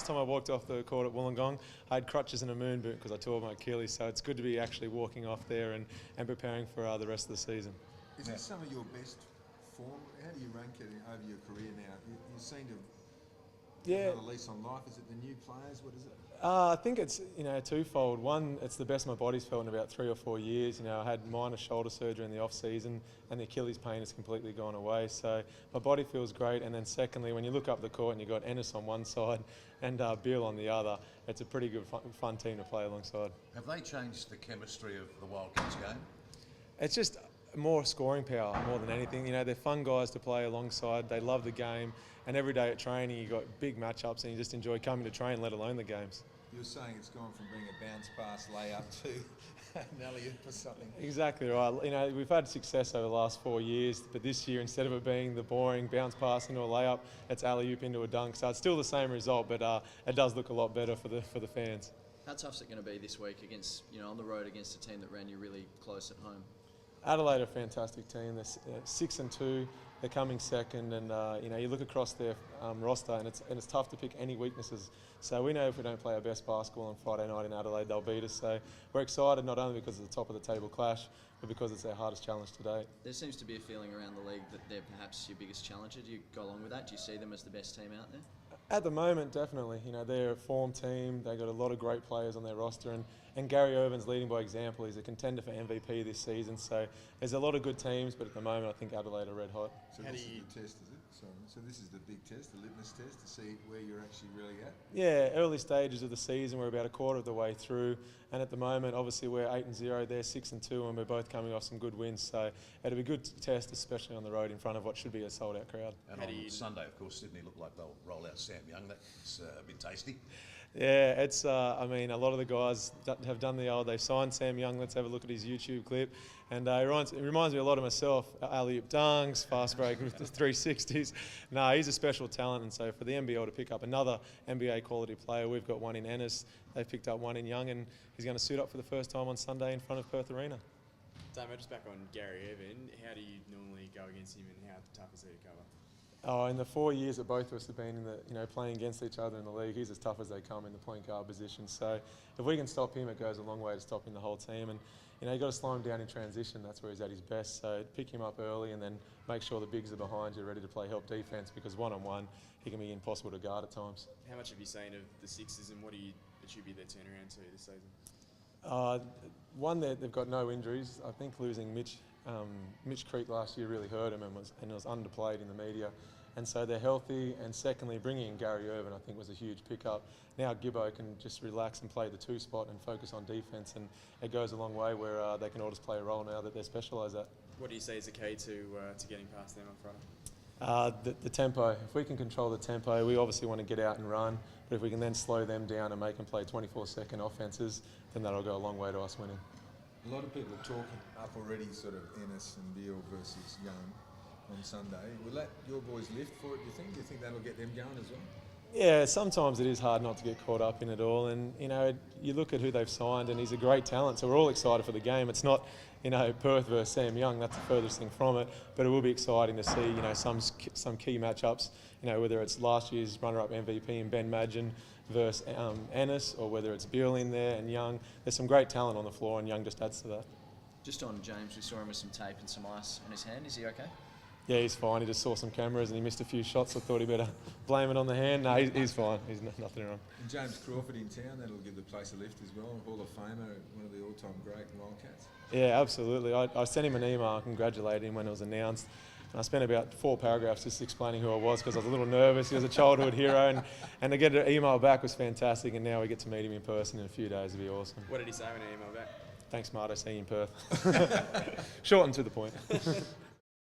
last time I walked off the court at Wollongong, I had crutches and a moon boot because I tore my Achilles. So it's good to be actually walking off there and preparing for the rest of the season. Is this some of your best form? How do you rank it over your career now? You seem to have another lease on life. Is it the new players? What is it? I think it's twofold. One, it's the best my body's felt in about 3 or 4 years. I had minor shoulder surgery in the off season, and the Achilles pain has completely gone away. So my body feels great. And then secondly, when you look up the court and you've got Ennis on one side and Beale on the other, it's a pretty good fun team to play alongside. Have they changed the chemistry of the Wildcats game? It's just more scoring power more than anything. They're fun guys to play alongside. They love the game, and every day at training you got big matchups and you just enjoy coming to train, let alone the games. You're saying it's gone from being a bounce pass layup to an alley-oop or something. Exactly right. We've had success over the last 4 years, but this year, instead of it being the boring bounce pass into a layup, it's alley-oop into a dunk. So it's still the same result, but it does look a lot better for the fans. How tough's it going to be this week against, on the road against a team that ran you really close at home? Adelaide are a fantastic team. They're 6-2. They're coming second, and you look across their roster, and it's tough to pick any weaknesses. So we know if we don't play our best basketball on Friday night in Adelaide, they'll beat us. So we're excited not only because it's the top of the table clash, but because it's their hardest challenge to date. There seems to be a feeling around the league that they're perhaps your biggest challenger. Do you go along with that? Do you see them as the best team out there? At the moment, definitely. They're a form team. They've got a lot of great players on their roster, and Gary Irvin's leading by example. He's a contender for MVP this season. So there's a lot of good teams, but at the moment, I think Adelaide are red hot. So this is the test, is it? So this is the big test, the litmus test, to see where you're actually really at? Yeah, early stages of the season. We're about a quarter of the way through, and at the moment, obviously, we're 8-0. They're 6-2, and we're both coming off some good wins. So it'll be a good test, especially on the road in front of what should be a sold-out crowd. And on Sunday, of course, Sydney looked like they'll roll out Sam Young. That's a bit tasty. Yeah, it's. A lot of the guys have done the old. They've signed Sam Young. Let's have a look at his YouTube clip, and it reminds me a lot of myself. Alley-oop dunks, fast break with the 360s. No, he's a special talent, and so for the NBL to pick up another NBA quality player, we've got one in Ennis. They've picked up one in Young, and he's going to suit up for the first time on Sunday in front of Perth Arena. Damo, just back on Gary Irvin, how do you normally go against him, and how tough is he to cover? In the 4 years that both of us have been in the, playing against each other in the league, he's as tough as they come in the point guard position. So if we can stop him, it goes a long way to stopping the whole team. And you've got to slow him down in transition. That's where he's at his best. So pick him up early and then make sure the bigs are behind you, ready to play help defence, because one-on-one he can be impossible to guard at times. How much have you seen of the Sixers, and what do you attribute their turnaround to this season? One, they've got no injuries. I think losing Mitch Creek last year really hurt him and was underplayed in the media. And so they're healthy. And secondly, bringing in Gary Irvin, I think, was a huge pickup. Now Gibbo can just relax and play the 2 spot and focus on defence, and it goes a long way where they can all just play a role now that they're specialised at. What do you see as the key to getting past them on Friday? The tempo. If we can control the tempo, we obviously want to get out and run, but if we can then slow them down and make them play 24-second offences, then that'll go a long way to us winning. A lot of people are talking up already, sort of Ennis and Beale versus Young on Sunday. Will that your boys lift for it, do you think? Do you think that'll get them going as well? Yeah, sometimes it is hard not to get caught up in it all, and you look at who they've signed, and he's a great talent, so we're all excited for the game. It's not Perth versus Sam Young, that's the furthest thing from it, but it will be exciting to see some key matchups, whether it's last year's runner-up MVP in Ben Madgen versus Ennis, or whether it's Beale in there and Young. There's some great talent on the floor, and Young just adds to that. Just on James, we saw him with some tape and some ice on his hand. Is he okay? Yeah, he's fine. He just saw some cameras and he missed a few shots. I thought he better blame it on the hand. No, he's fine. He's nothing wrong. And James Crawford in town, that'll give the place a lift as well. Hall of Famer, one of the all-time great Wildcats. Yeah, absolutely. I sent him an email congratulating him when it was announced. And I spent about 4 paragraphs just explaining who I was because I was a little nervous. He was a childhood hero, and to get an email back was fantastic. And now we get to meet him in person in a few days. It'll be awesome. What did he say when he emailed back? Thanks, Marto. See you in Perth. Short and to the point.